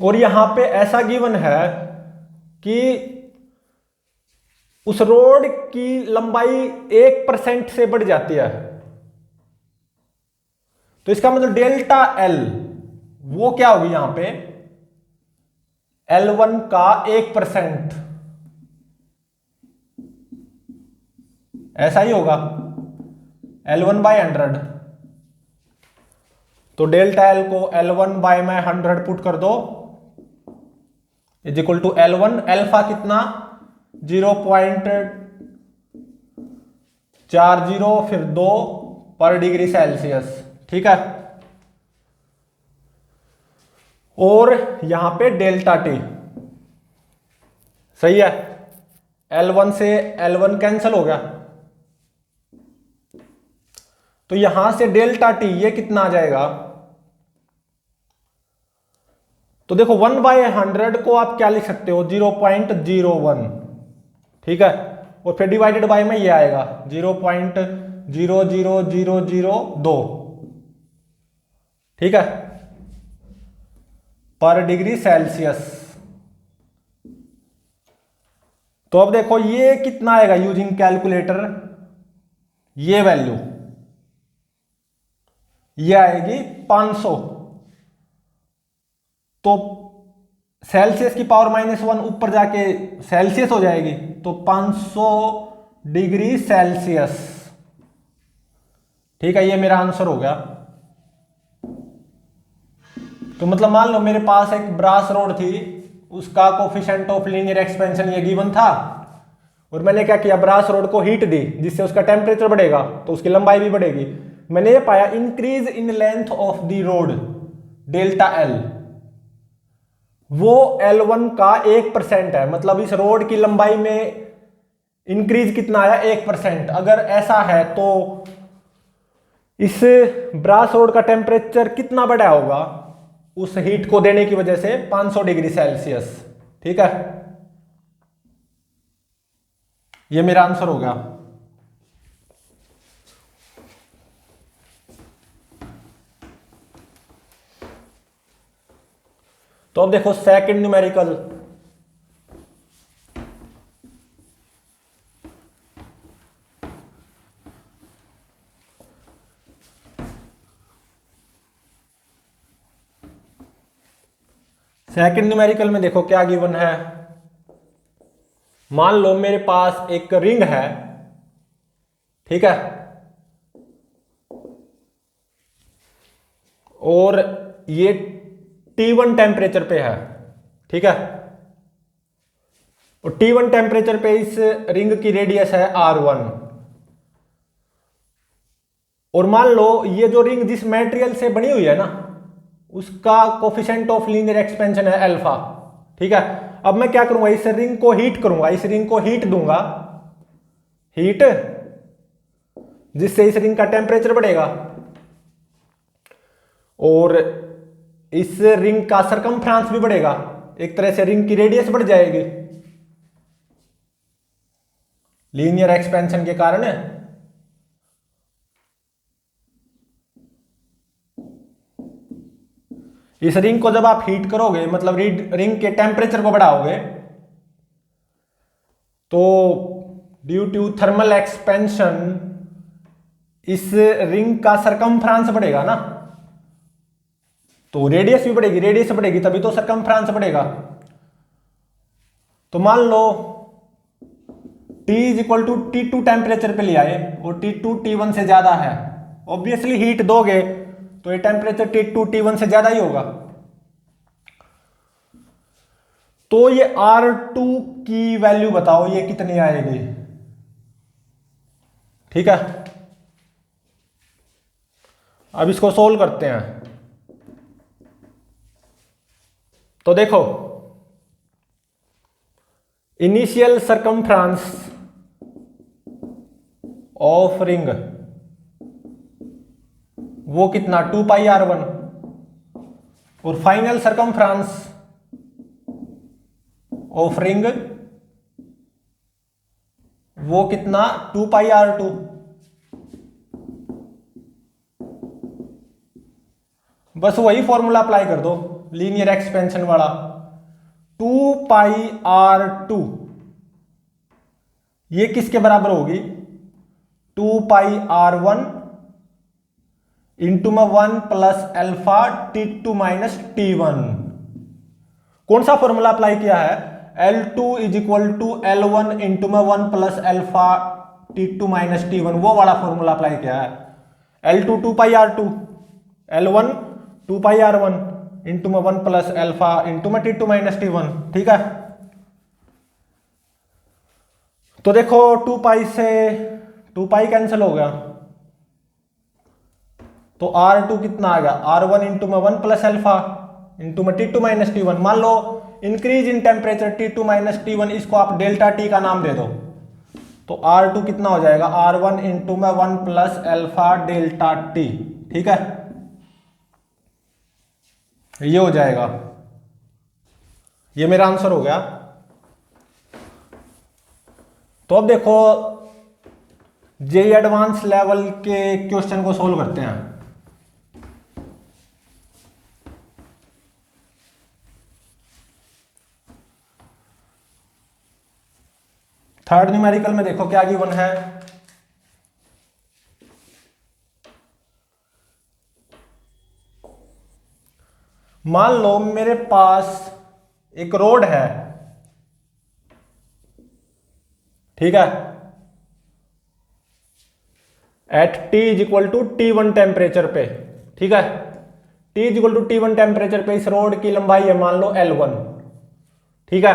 और यहां पे ऐसा गिवन है कि उस रोड की लंबाई 1% से बढ़ जाती है, तो इसका मतलब डेल्टा एल वो क्या होगी यहां पे L1 का 1%, ऐसा ही होगा L1 बाय 100। तो डेल्टा एल को L1 बाय मैं 100 पुट कर दो is equal to L1 alpha कितना 0.40 फिर 2 पर डिग्री सेल्सियस, ठीक है। और यहां पे डेल्टा टी सही है, L1 से L1 कैंसिल हो गया, तो यहां से डेल्टा टी ये कितना आ जाएगा, तो देखो 1/100 को आप क्या लिख सकते हो 0.01, ठीक है। और फिर डिवाइडेड बाय में ये आएगा 0.00002, ठीक है, पर डिग्री सेल्सियस। तो अब देखो ये कितना आएगा यूजिंग कैलकुलेटर, ये वैल्यू ये आएगी 500, तो सेल्सियस की पावर -1 ऊपर जाके सेल्सियस हो जाएगी, तो 500 डिग्री सेल्सियस, ठीक है। ये मेरा आंसर हो गया। तो मतलब मान लो मेरे पास एक ब्रास रोड थी, उसका कोफिशिएंट ऑफ लीनियर एक्सपेंशन ये गिवन था, और मैंने क्या किया ब्रास रोड को हीट दी जिससे उसका टेम्परेचर बढ़ेगा तो उसकी लंबाई भी बढ़ेगी। मैंने ये पाया increase in length of the road delta L वो L1 का 1% है, मतलब इस रोड की लंबाई में इंक्रीज कितना आया 1%। अगर ऐसा है तो इस ब्रास रोड का टेम्परेचर कितना बढ़ा होगा उस हीट को देने की वजह से 500 डिग्री सेल्सियस, ठीक है। ये मेरा आंसर हो गया। तो अब देखो सेकंड न्यूमेरिकल, सेकंड न्यूमेरिकल में देखो क्या गिवन है। मान लो मेरे पास एक रिंग है, ठीक है, और ये T1 टेम्परेचर पे है, ठीक है, और T1 टेम्परेचर पे इस रिंग की रेडियस है R1। और मान लो ये जो रिंग जिस मटेरियल से बनी हुई है ना उसका कोफिशिएंट ऑफ लीनियर एक्सपेंशन है अल्फा, ठीक है। अब मैं क्या करूंगा इस रिंग को हीट करूंगा, इस रिंग को हीट दूंगा, हीट जिससे इस रिंग का टेम्परेचर बढ़ेगा और इस रिंग का सरकमफ्रेंस भी बढ़ेगा, एक तरह से रिंग की रेडियस बढ़ जाएगी लीनियर एक्सपेंशन के कारण। इस रिंग को जब आप हीट करोगे मतलब रिंग के टेम्परेचर को बढ़ाओगे तो ड्यू टू थर्मल एक्सपेंशन इस रिंग का सरकमफ्रेंस बढ़ेगा ना, तो रेडियस भी बढ़ेगी, रेडियस बढ़ेगी तभी तो सरकमफ्रेंस बढ़ेगा। तो मान लो T is equal to T2 temperature पे ले आए और T2 T1 से ज्यादा है, ऑब्वियसली हीट दोगे तो ये टेम्परेचर T2 T1 से ज्यादा ही होगा, तो ये R2 की वैल्यू बताओ ये कितनी आएगी, ठीक है। अब इसको सोल्व करते हैं। तो देखो इनिशियल सरकमफ्रांस ऑफ रिंग वो कितना 2πr1 और फाइनल सरकमफ्रांस ऑफ रिंग वो कितना 2πr2। बस वही फॉर्मूला अप्लाई कर दो लीनियर एक्सपेंशन वाला। 2πr2 ये किसके बराबर होगी 2πr1 इंटू में 1 plus alpha T2 minus T1। कौन सा फॉर्मूला अप्लाई किया है L2 is equal to L1 into में 1 plus alpha T2 minus T1 वो वाला फॉर्मूला अप्लाई किया है। L2 2πr2 L1 2πr1 into में 1 प्लस अल्फा इंटू में T2 माइनस T1। ठीक है, तो देखो 2π से 2π कैंसिल हो गया तो R2 कितना आ गया R1 इंटू में 1 प्लस अल्फा इंटू में T2 माइनस T1। मान लो increase in temperature T2 minus T1 इसको आप डेल्टा T का नाम दे दो तो R2 कितना हो जाएगा R1 इंटू में 1 प्लस अल्फा डेल्टा T। ठीक है, ये हो जाएगा, ये मेरा आंसर हो गया। तो अब देखो जेईई एडवांस लेवल के क्वेश्चन को सोल्व करते हैं। थर्ड न्यूमेरिकल में देखो क्या गिवन है। मान लो मेरे पास एक रोड है, ठीक है, at T is equal to T1 temperature पे। ठीक है, T is equal to T1 temperature पे इस रोड की लंबाई है मान लो L1। ठीक है,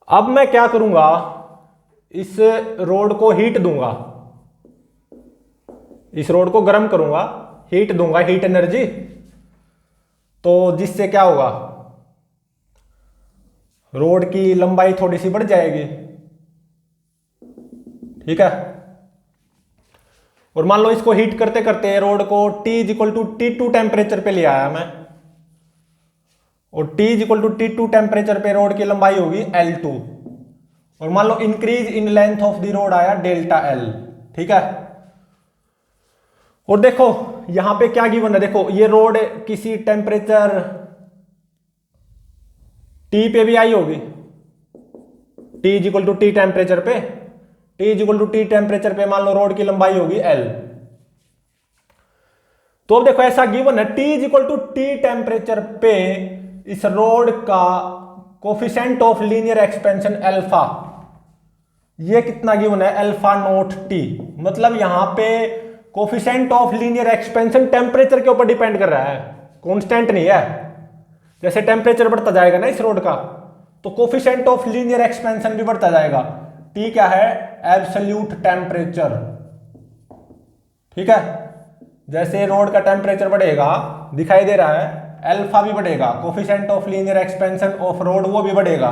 अब मैं क्या करूंगा इस रोड को हीट दूंगा, इस रोड को गर्म करूंगा, हीट दूंगा, हीट एनर्जी, तो जिससे क्या होगा रोड की लंबाई थोड़ी सी बढ़ जाएगी। ठीक है, और मान लो इसको हीट करते करते रोड को T is equal to T2 temperature पे ले आया मैं, और T is equal to T2 temperature पे रोड की लंबाई होगी L2, और मान लो increase in length of the road आया डेल्टा L। ठीक है, और देखो यहां पे क्या गिवन है, देखो ये रोड किसी टेम्परेचर T पे भी आई होगी, T is equal to T temperature पे, T is equal to T temperature पे मान लो रोड की लंबाई होगी L। तो अब देखो ऐसा गिवन है T is equal to T temperature पे इस रोड का coefficient of linear expansion alpha, ये कितना गिवन है अल्फा नॉट T। मतलब यहां पे coefficient of linear expansion temperature के ऊपर डिपेंड कर रहा है, कांस्टेंट नहीं है। जैसे टेम्परेचर बढ़ता जाएगा ना इस रोड का तो कोफिशिएंट ऑफ लीनियर एक्सपेंशन भी बढ़ता जाएगा। T क्या है एब्सोल्यूट टेम्परेचर। ठीक है, जैसे रोड का टेम्परेचर बढ़ेगा दिखाई दे रहा है अल्फा भी बढ़ेगा, coefficient of linear expansion of road वो भी बढ़ेगा।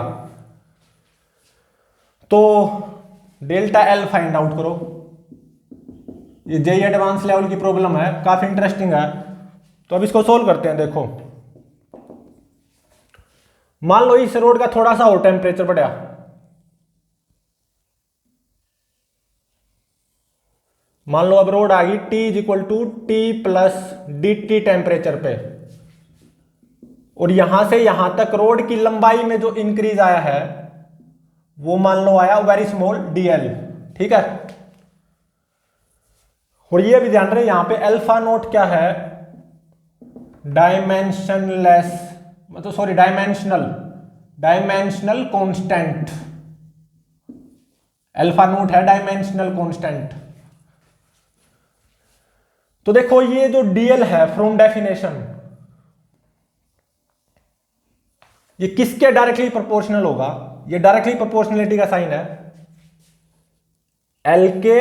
तो डेल्टा L फाइंड आउट करो। ये जेईई एडवांस लेवल की प्रॉब्लम है, काफी इंटरेस्टिंग है। तो अब इसको सोल्व करते हैं। देखो मान लो इस रोड का थोड़ा सा और टेम्परेचर बढ़ा, मान लो अब रोड आ गई T is equal to T plus DT temperature पे, और यहां से यहां तक रोड की लंबाई में जो इंक्रीज आया है वो मान लो आया वेरी स्मॉल DL। ठीक है, और ये भी ध्यान रहे यहां पे अल्फा नोट क्या है डायमेंशनलेस, मतलब sorry dimensional constant. Alpha note है डायमेंशनल कांस्टेंट। तो देखो ये जो DL है फ्रॉम डेफिनेशन ये किसके डायरेक्टली प्रोपोर्शनल होगा, ये डायरेक्टली प्रोपोर्शनलिटी का साइन है L के,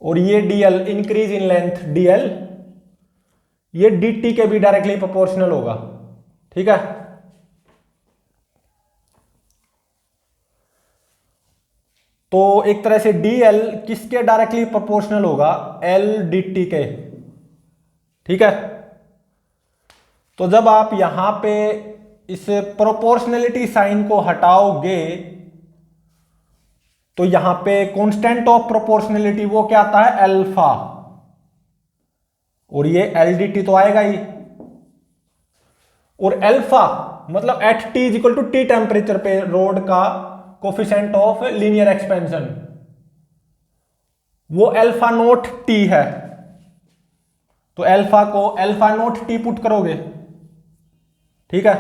और ये DL increase in length DL, ये DT के भी डायरेक्टली प्रोपोर्शनल होगा। ठीक है, तो एक तरह से dl किसके डायरेक्टली प्रोपोर्शनल होगा, l dt के। ठीक है, तो जब आप यहां पे इस प्रोपोर्शनलिटी साइन को हटाओगे तो यहां पे कांस्टेंट ऑफ प्रोपोर्शनलिटी वो क्या आता है, अल्फा, और ये LDT तो आएगा ही। और अल्फा मतलब at T equal to T temperature पे रोड का कोफिशिएंट ऑफ लीनियर एक्सपेंशन वो अल्फा नोट T है। तो अल्फा को अल्फा नोट T पुट करोगे, ठीक है,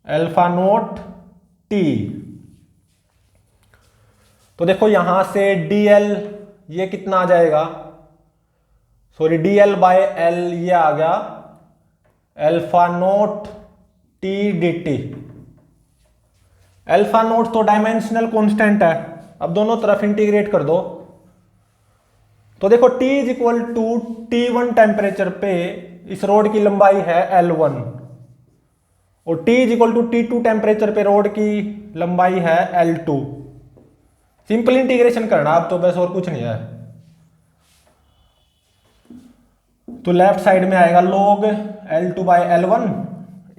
अल्फा नोट T। तो देखो यहां से dl ये कितना आ जाएगा, सॉरी dl बाय l ये आ गया alpha naught T dt। Alpha note तो डायमेंशनल कांस्टेंट है, अब दोनों तरफ इंटीग्रेट कर दो। तो देखो T is equal to T1 temperature पे इस रोड की लंबाई है L1 और T is equal to T2 temperature पे रोड की लंबाई है L2। सिंपल इंटीग्रेशन करना अब तो बस, और कुछ नहीं है। तो लेफ्ट साइड में आएगा log L2 by L1,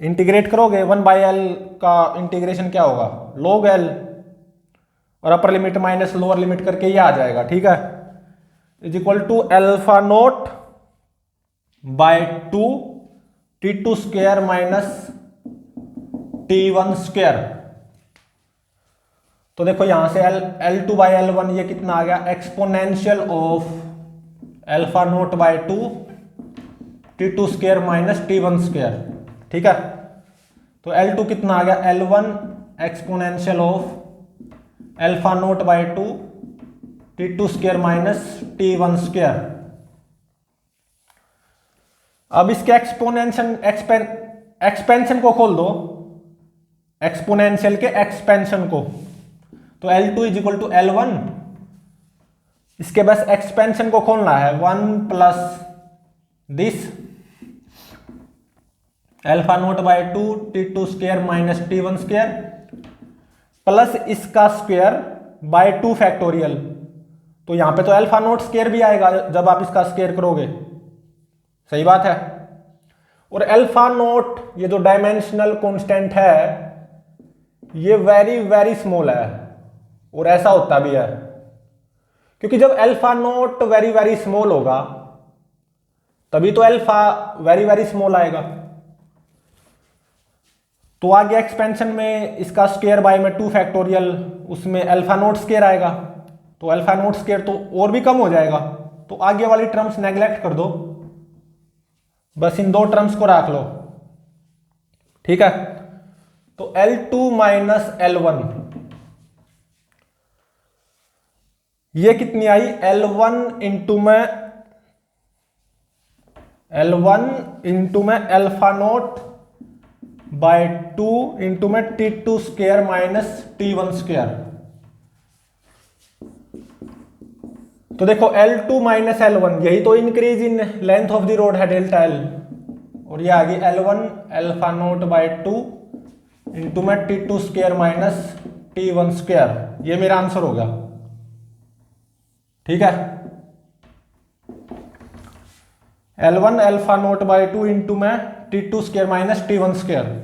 integrate करोगे 1 बाई L का इंटीग्रेशन क्या होगा, log L, और upper limit minus lower limit करके ये आ जाएगा। ठीक है, is equal to alpha naught by 2 T2 square minus T1 square. तो देखो यहां से L2 बाई L1 ये कितना आ गया, exponential of alpha naught by 2 T2 square minus T1 square. ठीक है, तो L2 कितना आ गया, L1 exponential of alpha naught by 2 T2 square minus T1 square. अब इसके एक्सपेंशन को खोल दो, एक्सपोनेंशियल के एक्सपेंशन को। तो L2 is equal to L1, इसके बस एक्सपेंशन को खोलना है, 1 plus this alpha naught by 2 T2 square minus T1 square plus इसका स्क्वायर बाय 2 फैक्टोरियल। तो यहां पे तो अल्फा नोट स्क्वायर भी आएगा जब आप इसका स्क्वायर करोगे, सही बात है। और अल्फा नोट ये जो डायमेंशनल कांस्टेंट है ये वेरी वेरी स्मॉल है, और ऐसा होता भी है क्योंकि जब alpha note very very small होगा तभी तो अल्फा वेरी वेरी स्मॉल आएगा। तो आगे एक्सपेंशन में इसका स्क्वायर बाय में 2 फैक्टोरियल, उसमें अल्फा नोट स्क्वायर आएगा, तो अल्फा नोट स्क्वायर तो और भी कम हो जाएगा। तो आगे वाली टर्म्स नेग्लेक्ट कर दो, बस इन दो टर्म्स को रख लो। ठीक है, तो L2 माइनस L1 ये कितनी आई, L1 इंटू में अल्फा नोट बाय 2 इंटू में T2 square minus T1 square. तो देखो L2 माइनस L1 यही तो increase in length of the road है डेल्टा L, और ये आ गई L1 alpha naught by 2 into में T2 square minus T1 square. ये मेरा आंसर होगा। ठीक है, L1 alpha naught by 2 into में T2 square minus T1 square.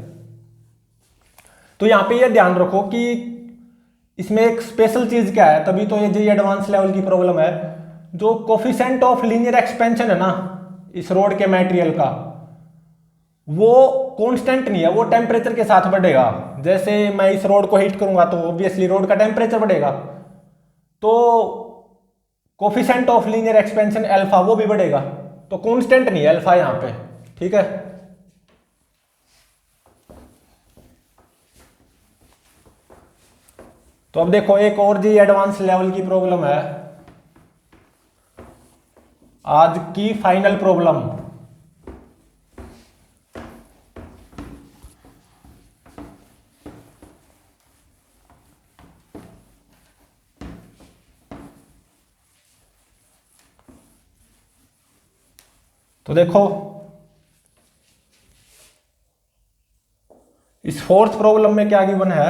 तो यहां पे ये ध्यान रखो कि इसमें एक स्पेशल चीज क्या है, तभी तो ये जेईई एडवांस लेवल की प्रॉब्लम है। जो कोफिशिएंट ऑफ लीनियर एक्सपेंशन है ना इस रोड के मटेरियल का, वो कांस्टेंट नहीं है, वो टेम्परेचर के साथ बढ़ेगा। जैसे मैं इस रोड को हीट करूंगा तो ऑब्वियसली रोड का टेम्परेचर बढ़ेगा, तो coefficient of linear expansion alpha वो भी बढ़ेगा, तो कांस्टेंट नहीं है अल्फा यहां पे। ठीक है, तो अब देखो एक और जी एडवांस लेवल की प्रॉब्लम है, आज की फाइनल प्रॉब्लम। तो देखो इस फोर्थ प्रॉब्लम में क्या गिवन है,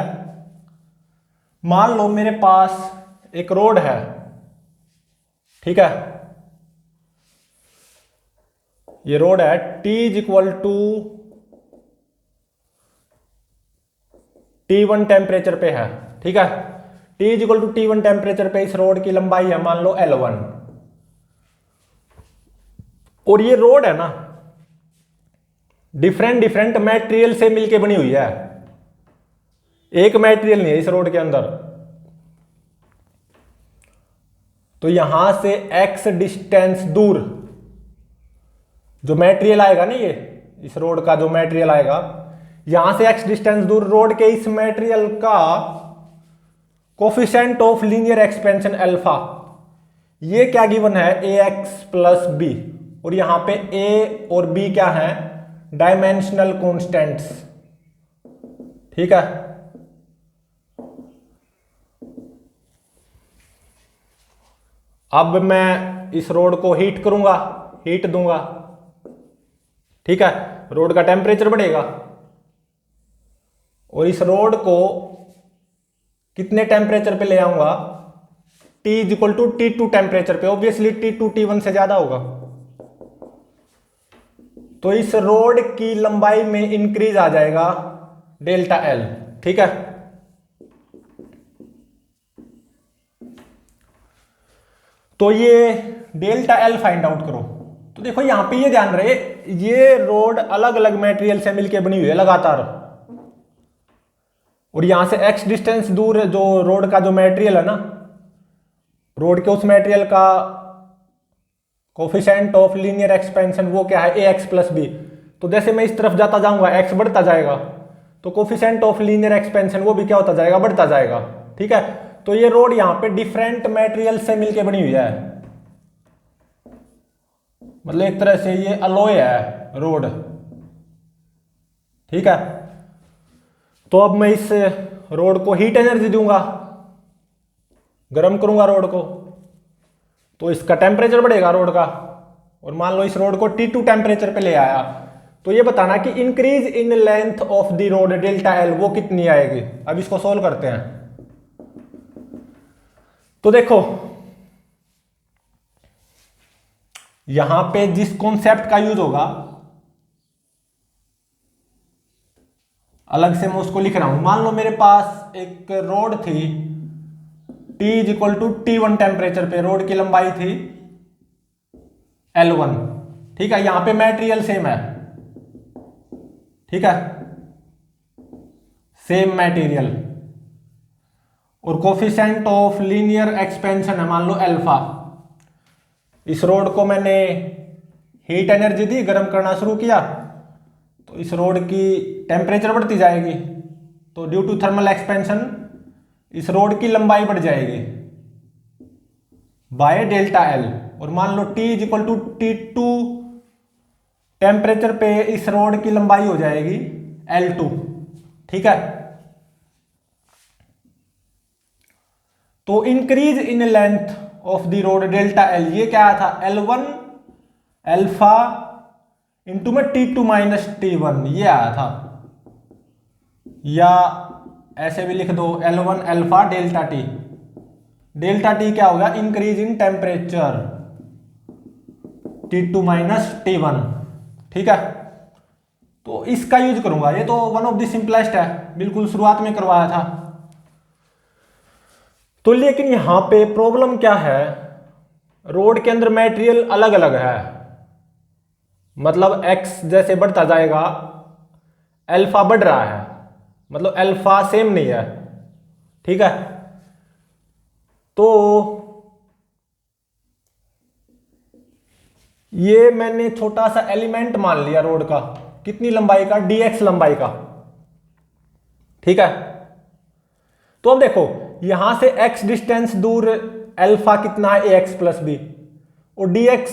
मान लो मेरे पास एक रोड है, ठीक है, ये रोड है, T is equal to T1 temperature पे है, ठीक है, T is equal to T1 temperature पे इस रोड की लंबाई है मान लो L1, और ये रोड है ना डिफरेंट डिफरेंट मटेरियल से मिलके बनी हुई है, एक मटेरियल नहीं है इस रोड के अंदर। तो यहां से x डिस्टेंस दूर जो मटेरियल आएगा ना, ये इस रोड का जो मटेरियल आएगा, यहां से x डिस्टेंस दूर रोड के इस मटेरियल का coefficient of linear expansion alpha, ये क्या गिवन है ax प्लस बी, और यहां पे a और b क्या है डायमेंशनल कॉन्स्टेंट्स, ठीक है। अब मैं इस रोड को हीट करूंगा, हीट दूंगा, ठीक है, रोड का टेम्परेचर बढ़ेगा, और इस रोड को कितने टेम्परेचर पे ले आऊंगा, T is equal to T2 temperature पे, ऑब्वियसली T2 T1 से ज्यादा होगा, तो इस रोड की लंबाई में इंक्रीज आ जाएगा डेल्टा L, ठीक है। तो ये डेल्टा L फाइंड आउट करो। तो देखो यहां पे ये ध्यान रहे, ये रोड अलग अलग मटेरियल से मिलकर बनी हुई है लगातार, और यहां से x डिस्टेंस दूर जो रोड का जो मटेरियल है ना, रोड के उस मटेरियल का कोफिशिएंट ऑफ लीनियर एक्सपेंशन वो क्या है ax प्लस बी। तो जैसे मैं इस तरफ जाता जाऊंगा x बढ़ता जाएगा, तो कोफिशिएंट ऑफ लीनियर एक्सपेंशन वो भी क्या होता जाएगा, बढ़ता जाएगा, ठीक है। तो ये रोड यहां पे डिफरेंट मटेरियल से मिलके बनी हुई है, मतलब एक तरह से ये अलॉय है रोड, ठीक है। तो अब मैं इस रोड को हीट एनर्जी दूंगा, गर्म करूंगा रोड को, तो इसका टेम्परेचर बढ़ेगा रोड का, और मान लो इस रोड को T2 टेम्परेचर पे ले आया, तो ये बताना कि increase in length of the road delta L वो कितनी आएगी। अब इसको सोल्व करते हैं। तो देखो यहां पे जिस कॉन्सेप्ट का यूज होगा, अलग से मैं उसको लिख रहा हूं। मान लो मेरे पास एक रोड थी, T is equal to T1 temperature पे रोड की लंबाई थी L1, ठीक है, यहां पे मटेरियल सेम है, ठीक है, सेम मटेरियल, और कोफिशिएंट ऑफ लीनियर एक्सपेंशन है मान लो अल्फा। इस रोड को मैंने हीट एनर्जी दी, गर्म करना शुरू किया, तो इस रोड की टेम्परेचर बढ़ती जाएगी, तो ड्यू टू थर्मल एक्सपेंशन इस रोड की लंबाई बढ़ जाएगी बाय डेल्टा L, और मान लो T is equal to T2 temperature पे इस रोड की लंबाई हो जाएगी L2, ठीक है। तो increase in length of the road delta L, ये क्या था L1 अल्फा इंटू में T2 माइनस T1, ये आया था, या ऐसे भी लिख दो L1 alpha delta T, delta T क्या होगा increase in temperature T2 minus T1, ठीक है। तो इसका यूज करूंगा, ये तो वन ऑफ द सिंपलेस्ट है, बिल्कुल शुरुआत में करवाया था। तो लेकिन यहां पे प्रॉब्लम क्या है, रोड के अंदर मटेरियल अलग अलग है, मतलब x जैसे बढ़ता जाएगा अल्फा बढ़ रहा है, मतलब अल्फा सेम नहीं है, ठीक है। तो ये मैंने छोटा सा एलिमेंट मान लिया रोड का, कितनी लंबाई का, dx लंबाई का, ठीक है। तो अब देखो यहां से x डिस्टेंस दूर अल्फा कितना है ax प्लस बी, और dx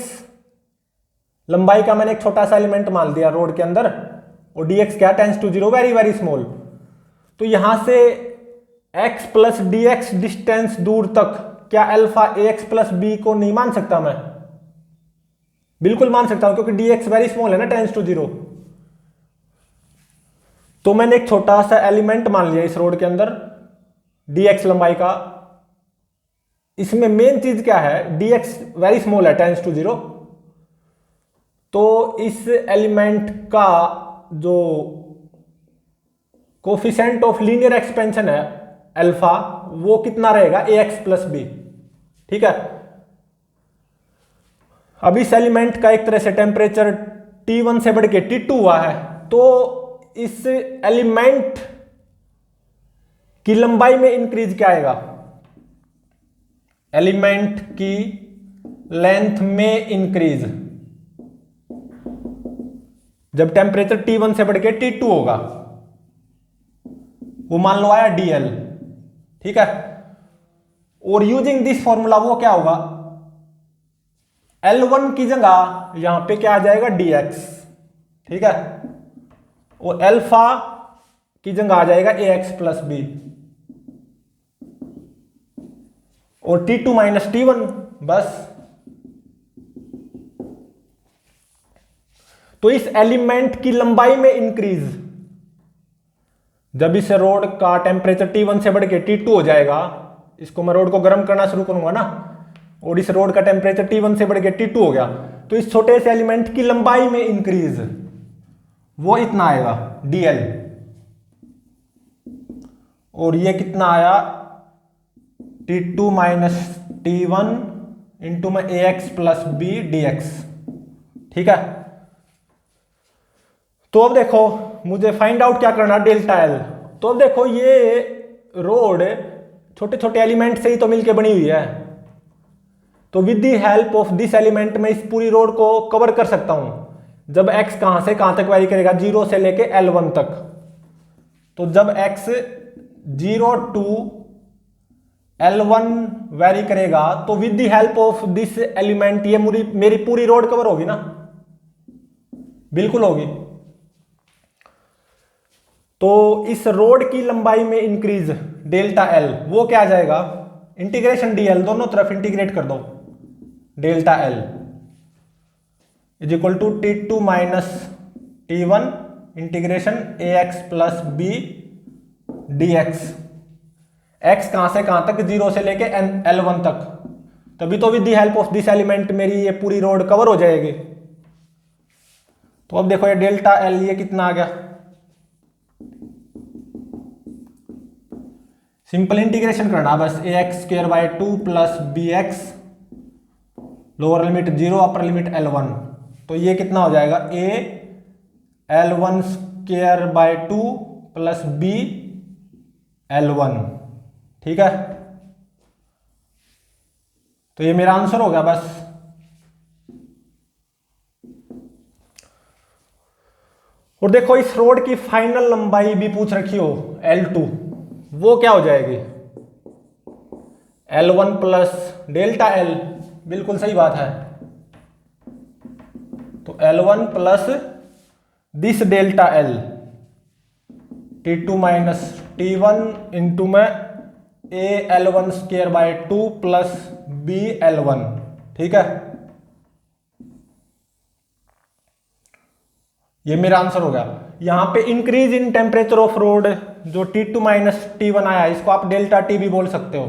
लंबाई का मैंने एक छोटा सा एलिमेंट मान दिया रोड के अंदर, और dx क्या tends to zero, very very small. तो यहां से x प्लस dx डिस्टेंस दूर तक क्या अल्फा ax प्लस बी को नहीं मान सकता मैं, बिल्कुल मान सकता हूं, क्योंकि dx वेरी स्मॉल है ना, टेंस टू जीरो। तो मैंने एक छोटा सा एलिमेंट मान लिया इस रोड के अंदर dx लंबाई का, इसमें मेन चीज क्या है, dx वेरी स्मॉल है, टेंस टू 0। तो इस एलिमेंट का जो कोफिशिएंट ऑफ लीनियर एक्सपेंशन है अल्फा, वो कितना रहेगा, ax प्लस बी। ठीक है, अब इस एलिमेंट का एक तरह से टेम्परेचर T1 से बढ़ के T2 हुआ है, तो इस एलिमेंट की लंबाई में इंक्रीज क्या आएगा, एलिमेंट की लेंथ में इंक्रीज जब टेम्परेचर T1 से बढ़ के T2 होगा, वो मान लो आया dl। ठीक है, और यूजिंग दिस फॉर्मूला वो क्या होगा, L1 की जगह यहां पे क्या आ जाएगा, dx। ठीक है, और अल्फा की जगह आ जाएगा ax प्लस बी, और T2 माइनस T1 बस। तो इस एलिमेंट की लंबाई में इंक्रीज जब इस रोड का टेम्परेचर T1 से बढ़ के T2 हो जाएगा, इसको मैं रोड को गर्म करना शुरू करूंगा ना, और इस रोड का टेम्परेचर T1 से बढ़ के T2 हो गया, तो इस छोटे से एलिमेंट की लंबाई में इंक्रीज वो इतना आएगा dl, और ये कितना आया, T2 माइनस T1 इंटू में ax प्लस बी dx। ठीक है, तो अब देखो मुझे फाइंड आउट क्या करना, डेल्टा एल। तो अब देखो ये रोड छोटे छोटे एलिमेंट से ही तो मिलके बनी हुई है, तो with the help of this element में इस पूरी रोड को कवर कर सकता हूं। जब x कहां से कहां तक वेरी करेगा, 0 से लेके L1 तक, तो जब x 0 टू L1 वेरी करेगा, तो with the help of this element ये मेरी पूरी रोड कवर होगी ना, बिल्कुल होगी। तो इस रोड की लंबाई में इंक्रीज डेल्टा एल वो क्या आ जाएगा, इंटीग्रेशन डीएल, दोनों तरफ इंटीग्रेट कर दो, delta L is equal to T2 minus T1 integration ax plus b dx। x कहां से कहां तक, 0 से लेके L1 तक, तभी तो with the help of this element मेरी ये पूरी रोड कवर हो जाएगी। तो अब देखो ये डेल्टा एल ये कितना आ गया, सिंपल इंटीग्रेशन करना बस, ax square by 2 plus bx, lower limit 0 upper limit L1, तो ये कितना हो जाएगा, a L1 square by 2 plus b L1। ठीक है, तो ये मेरा आंसर हो गया बस। और देखो इस रोड की फाइनल लंबाई भी पूछ रखी हो L2, वो क्या हो जाएगी, L1 प्लस डेल्टा L, बिल्कुल सही बात है। तो L1 plus this delta L, T2 minus T1 into में a L1 square by 2 plus b L1। ठीक है, ये मेरा आंसर हो गया। यहां पे increase in temperature of road जो T2 माइनस T1 आया, इसको आप डेल्टा T भी बोल सकते हो।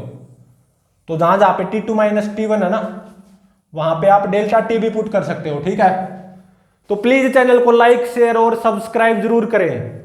तो जहां जहां पे T2 माइनस T1 है ना, वहां पे आप डेल्टा T भी पुट कर सकते हो। ठीक है, तो प्लीज चैनल को लाइक शेयर और सब्सक्राइब जरूर करें।